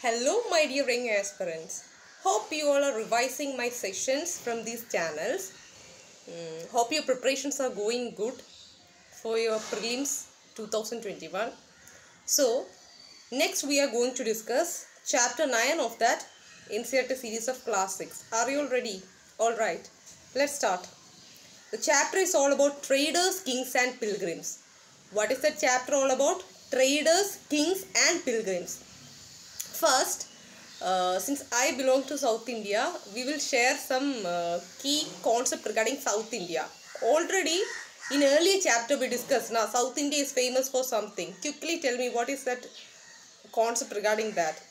Hello, my dear young aspirants. Hope you all are revising my sessions from these channels. Hope your preparations are going good for your prelims 2021. So, next we are going to discuss chapter 9 of that NCERT series of classics. Are you all ready? Alright, let's start. The chapter is all about traders, kings and pilgrims. What is that chapter all about? Traders, kings and pilgrims. First, since I belong to South India, we will share some key concept regarding South India. Already in earlier chapter we discussed, now South India is famous for something. Quickly tell me what is that concept regarding that.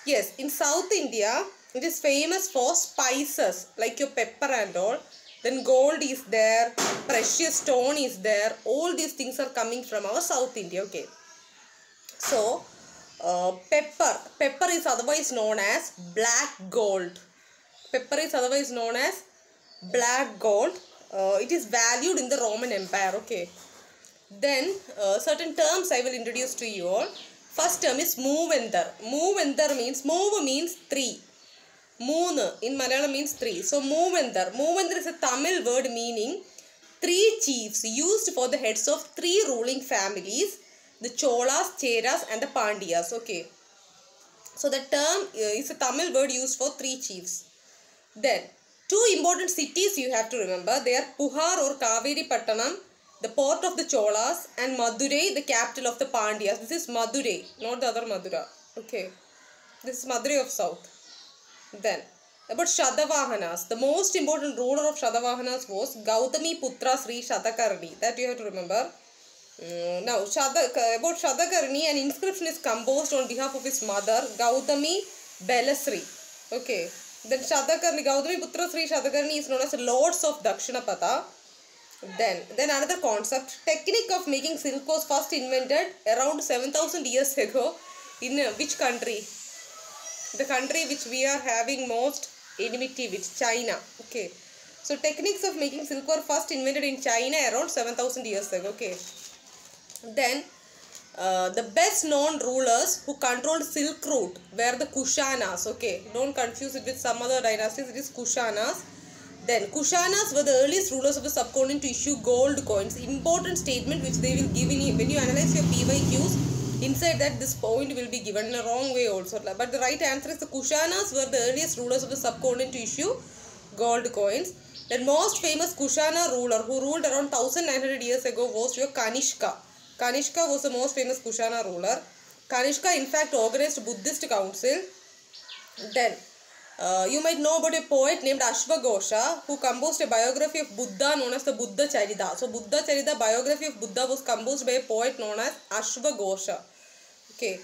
Yes, in South India, it is famous for spices like your pepper and all. Then gold is there, precious stone is there. All these things are coming from our South India. Okay. So, pepper is otherwise known as black gold. Pepper is otherwise known as black gold. It is valued in the Roman Empire. Okay. Then certain terms I will introduce to you all. First term is Moovendar. Moovendar means, Moov means three. Moon in Malayalam means three. So Moovendar. Moovendar is a Tamil word meaning three chiefs used for the heads of three ruling families. The Cholas, Cheras and the Pandyas. Okay. So the term is a Tamil word used for three chiefs. Then two important cities you have to remember. They are Puhar or Kaveri Pattanam, the port of the Cholas, and Madurai, the capital of the Pandyas. This is Madurai, not the other Madura. Okay. This is Madurai of South. Then about Shadavahanas. The most important ruler of Shadavahanas was Gautami Putra Sri Shatakarni. That you have to remember. Now, about Shatakarni, an inscription is composed on behalf of his mother, Gautami Belasri. Okay. Then Shatakarni, Gautami Putra Sri Shatakarni is known as Lords of Dakshinapatha. Then another concept, technique of making silk was first invented around 7,000 years ago in which country? The country which we are having most enmity with, China. Okay. So, techniques of making silk were first invented in China around 7,000 years ago. Okay. Then the best known rulers who controlled Silk Route were the Kushanas. Okay, don't confuse it with some other dynasties. It is Kushanas. Then Kushanas were the earliest rulers of the subcontinent to issue gold coins. Important statement which they will give in when you analyze your PYQs. Inside that this point will be given in a wrong way also. But the right answer is the Kushanas were the earliest rulers of the subcontinent to issue gold coins. The most famous Kushana ruler who ruled around 1900 years ago was your Kanishka. Kanishka was the most famous Kushana ruler. Kanishka in fact organized Buddhist council. Then you might know about a poet named Ashvaghosha who composed a biography of Buddha known as the Buddha Charita. So Buddha Charita, biography of Buddha, was composed by a poet known as Ashvaghosha. Okay.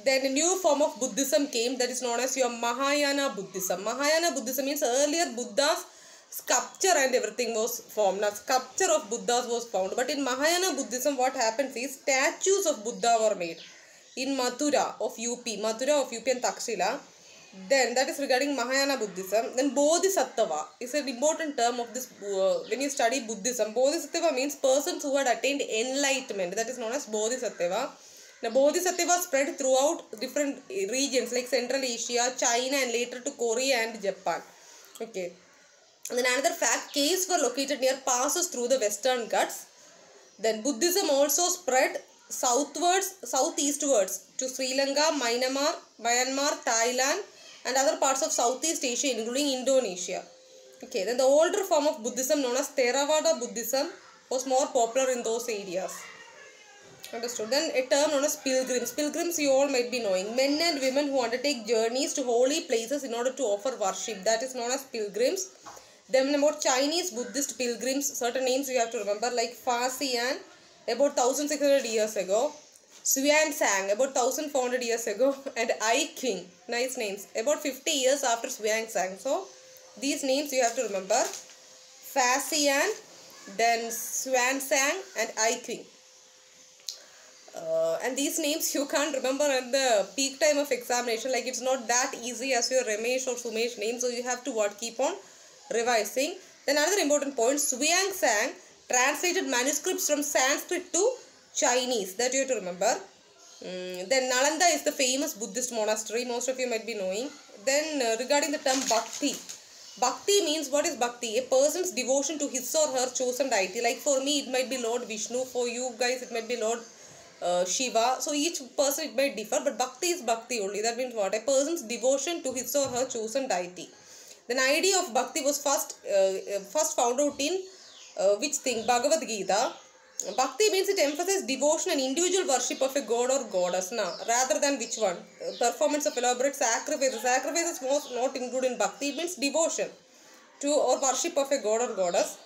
Then a new form of Buddhism came, that is known as your Mahayana Buddhism. Mahayana Buddhism means earlier Buddha's sculpture and everything was formed. Now sculpture of Buddhas was found. But in Mahayana Buddhism what happens is statues of Buddha were made. In Mathura of UP and Takshila. Then that is regarding Mahayana Buddhism. Then Bodhisattva is an important term of this when you study Buddhism. Bodhisattva means persons who had attained enlightenment. That is known as Bodhisattva. Now Bodhisattva spread throughout different regions like Central Asia, China and later to Korea and Japan. Okay. And then another fact, caves were located near passes through the Western Ghats. Then Buddhism also spread southeastwards to Sri Lanka, Myanmar, Thailand and other parts of Southeast Asia including Indonesia. Okay, then the older form of Buddhism known as Theravada Buddhism was more popular in those areas. Understood. Then a term known as pilgrims. Pilgrims you all might be knowing. Men and women who undertake journeys to holy places in order to offer worship. That is known as pilgrims. Then about Chinese Buddhist pilgrims, certain names you have to remember like Fa Xian about 1600 years ago, Xuanzang about 1400 years ago and I King, nice names, about 50 years after Xuanzang. So these names you have to remember, Fa Xian, then Xuanzang and I King. And these names you can't remember at the peak time of examination, like it's not that easy as your Ramesh or Sumesh name, so you have to keep on revising. Then another important point, Xuanzang translated manuscripts from Sanskrit to Chinese. That you have to remember. Then Nalanda is the famous Buddhist monastery. Most of you might be knowing. Then regarding the term Bhakti. Bhakti means, what is Bhakti? A person's devotion to his or her chosen deity. Like for me it might be Lord Vishnu. For you guys it might be Lord Shiva. So each person it might differ. But Bhakti is Bhakti only. That means what? A person's devotion to his or her chosen deity. Then idea of Bhakti was first found out in which thing? Bhagavad Gita. Bhakti means it emphasizes devotion and individual worship of a god or goddess, rather than which one? Performance of elaborate sacrifices. Sacrifices was not included in Bhakti. It means devotion to or worship of a god or goddess.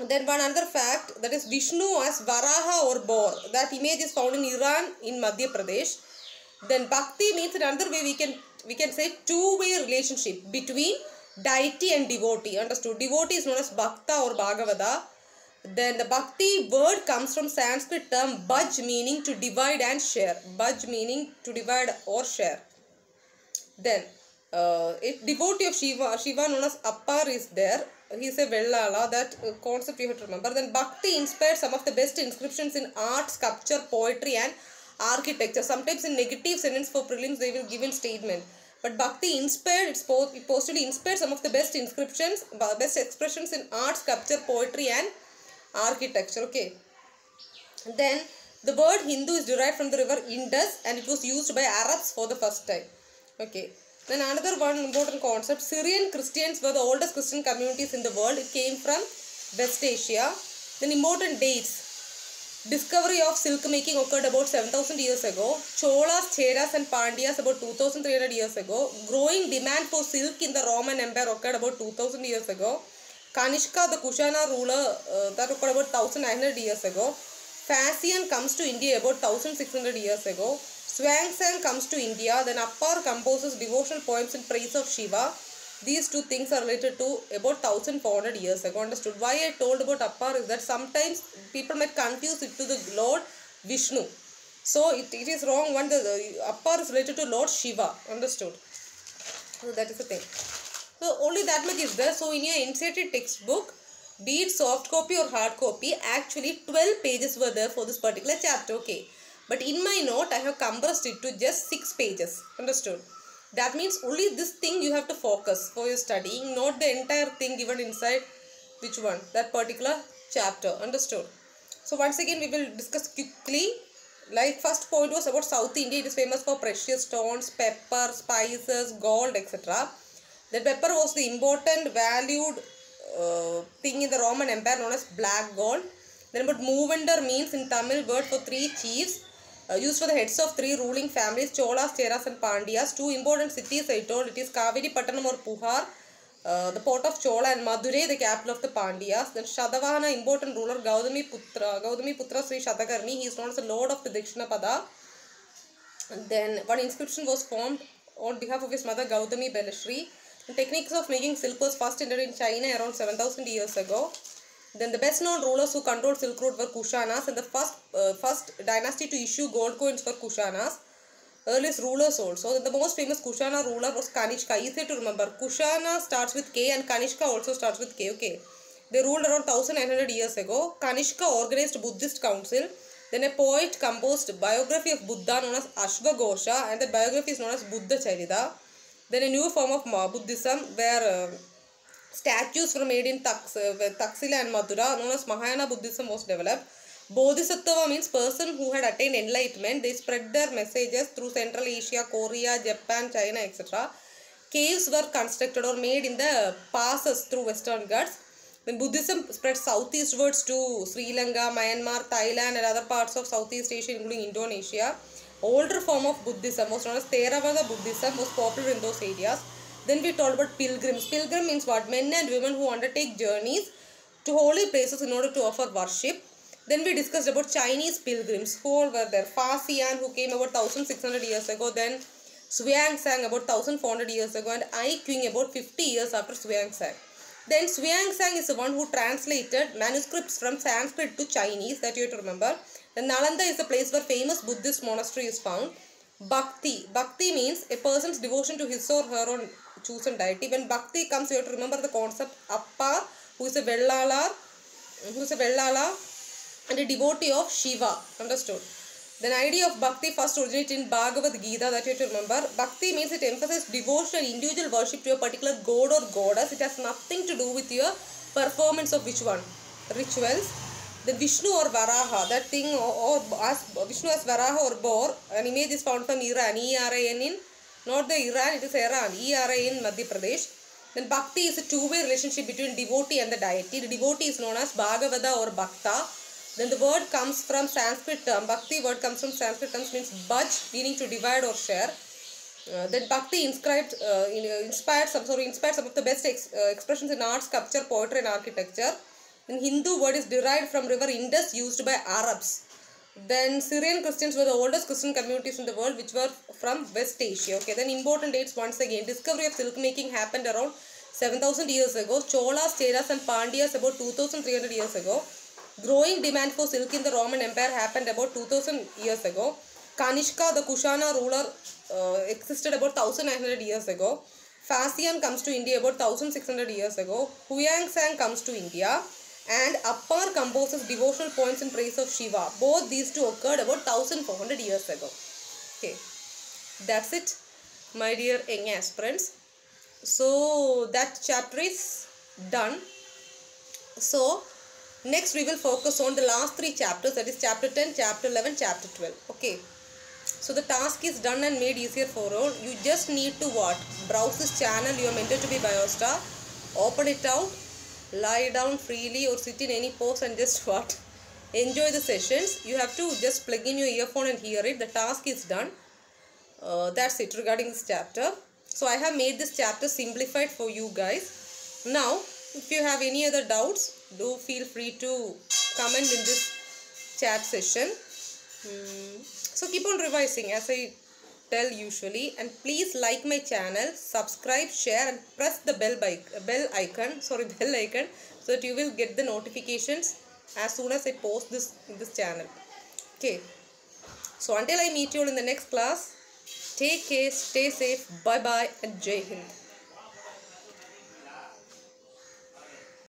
Then one other fact, that is Vishnu as Varaha or boar. That image is found in Iran, in Madhya Pradesh. Then Bhakti means, in another way we can say two-way relationship between deity and devotee. Understood? Devotee is known as Bhakta or Bhagavata. Then the Bhakti word comes from Sanskrit term Bhaj, meaning to divide and share. Bhaj meaning to divide or share. Then a devotee of Shiva known as Appar is there. He is a Vellala. That concept you have to remember. Then Bhakti inspired some of the best inscriptions in art, sculpture, poetry and architecture. Sometimes in negative sentence for prelims they will give in statement. But Bhakti inspired, it supposedly inspired some of the best inscriptions, best expressions in art, sculpture, poetry and architecture. Okay. Then the word Hindu is derived from the river Indus and it was used by Arabs for the first time. Okay. Then another one important concept, Syrian Christians were the oldest Christian communities in the world. It came from West Asia. Then important dates. Discovery of silk making occurred about 7,000 years ago. Cholas, Cheras and Pandyas about 2,300 years ago. Growing demand for silk in the Roman Empire occurred about 2,000 years ago. Kanishka, the Kushana ruler, that occurred about 1,900 years ago. Phasian comes to India about 1,600 years ago. Swangsang comes to India. Then Appar composes devotional poems in praise of Shiva. These two things are related to about 1,400 years ago. Understood? Why I told about Appar is that sometimes people might confuse it to the Lord Vishnu. So it is wrong one. The Appar is related to Lord Shiva. Understood? So that is the thing. So only that much is there. So in your NCERT textbook, be it soft copy or hard copy, actually 12 pages were there for this particular chapter. Okay. But in my note, I have compressed it to just 6 pages. Understood? That means only this thing you have to focus for your studying, not the entire thing given inside which one? That particular chapter. Understood? So once again we will discuss quickly. Like first point was about South India. It is famous for precious stones, pepper, spices, gold, etc. The pepper was the important valued thing in the Roman Empire known as black gold. Then about Moovender means in Tamil word for 3 chiefs. Used for the heads of 3 ruling families, Cholas, Cheras and Pandyas. 2 important cities I told. It is Kaveri Pattanam or Puhar, the port of Chola, and Madurai, the capital of the Pandyas. Then Shadavahana, important ruler, Gautami Putra Sri Shatakarni. He is known as the Lord of the Dakshinapada. Then one inscription was formed on behalf of his mother Gautami Belashri. The techniques of making silk was first invented in China around 7,000 years ago. Then the best known rulers who controlled Silk Road were Kushanas, and the first dynasty to issue gold coins were Kushanas. Earliest rulers also. Then the most famous Kushana ruler was Kanishka. Easy to remember. Kushana starts with K and Kanishka also starts with K. Okay. They ruled around 1,900 years ago. Kanishka organized Buddhist council. Then a poet composed biography of Buddha known as Ashvaghosha, and the biography is known as Buddha Charita. Then a new form of Buddhism where statues were made in Taxila and Mathura known as Mahayana Buddhism was developed. Bodhisattva means person who had attained enlightenment. They spread their messages through Central Asia, Korea, Japan, China, etc. Caves were constructed or made in the passes through Western Ghats. Then Buddhism spread southeastwards to Sri Lanka, Myanmar, Thailand and other parts of Southeast Asia including Indonesia. Older form of Buddhism was known as Theravada Buddhism was popular in those areas. Then we talked about pilgrims. Pilgrim means what? Men and women who undertake journeys to holy places in order to offer worship. Then we discussed about Chinese pilgrims. Who all were there? Phasian, who came about 1,600 years ago. Then Swangsang about 1,400 years ago. And I King about 50 years after Swangsang. Then Swangsang is the one who translated manuscripts from Sanskrit to Chinese. That you have to remember. Then Nalanda is the place where famous Buddhist monastery is found. Bhakti. Bhakti means a person's devotion to his or her own chosen deity. When Bhakti comes, you have to remember the concept Appar, who is a Vellala and a devotee of Shiva. Understood? The idea of bhakti first originated in Bhagavad Gita, that you have to remember. Bhakti means it emphasizes devotion and individual worship to a particular god or goddess. It has nothing to do with your performance of which one? Rituals. The Vishnu or Varaha, that thing, or as Vishnu as Varaha or boar, an image is found from Iran, E-R-A-N in, not the Iran, it is Iran, E-R-A in Madhya Pradesh. Then Bhakti is a two-way relationship between devotee and the deity. The devotee is known as Bhagavata or Bhakta. Then the word comes from Sanskrit term. Bhakti word comes from Sanskrit terms, means bhaj, meaning to divide or share. Then Bhakti inspired some of the best expressions in art, sculpture, poetry and architecture. Then Hindu word is derived from river Indus, used by Arabs. Then Syrian Christians were the oldest Christian communities in the world, which were from West Asia. Okay, then important dates once again. Discovery of silk making happened around 7,000 years ago. Cholas, Cheras and Pandyas about 2,300 years ago. Growing demand for silk in the Roman Empire happened about 2,000 years ago. Kanishka, the Kushana ruler, existed about 1,900 years ago. Fascian comes to India about 1,600 years ago. Huyang Sang comes to India. And Appar composes devotional poems in praise of Shiva. Both these two occurred about 1,400 years ago. Okay, that's it, my dear young aspirants. So that chapter is done. So next we will focus on the last three chapters, that is chapter 10, chapter 11, chapter 12. Okay. So the task is done and made easier for all. You just need to what? Browse this channel. You are mentored to be Biostar. Open it out. Lie down freely or sit in any pose and just what? Enjoy the sessions. You have to just plug in your earphone and hear it. The task is done. That's it regarding this chapter. So I have made this chapter simplified for you guys. Now, if you have any other doubts, do feel free to comment in this chat session. So keep on revising as I tell usually, and please like my channel, subscribe, share and press the bell icon so that you will get the notifications as soon as I post this in this channel. Okay, so until I meet you all in the next class, take care, stay safe, bye bye and Jai Hind.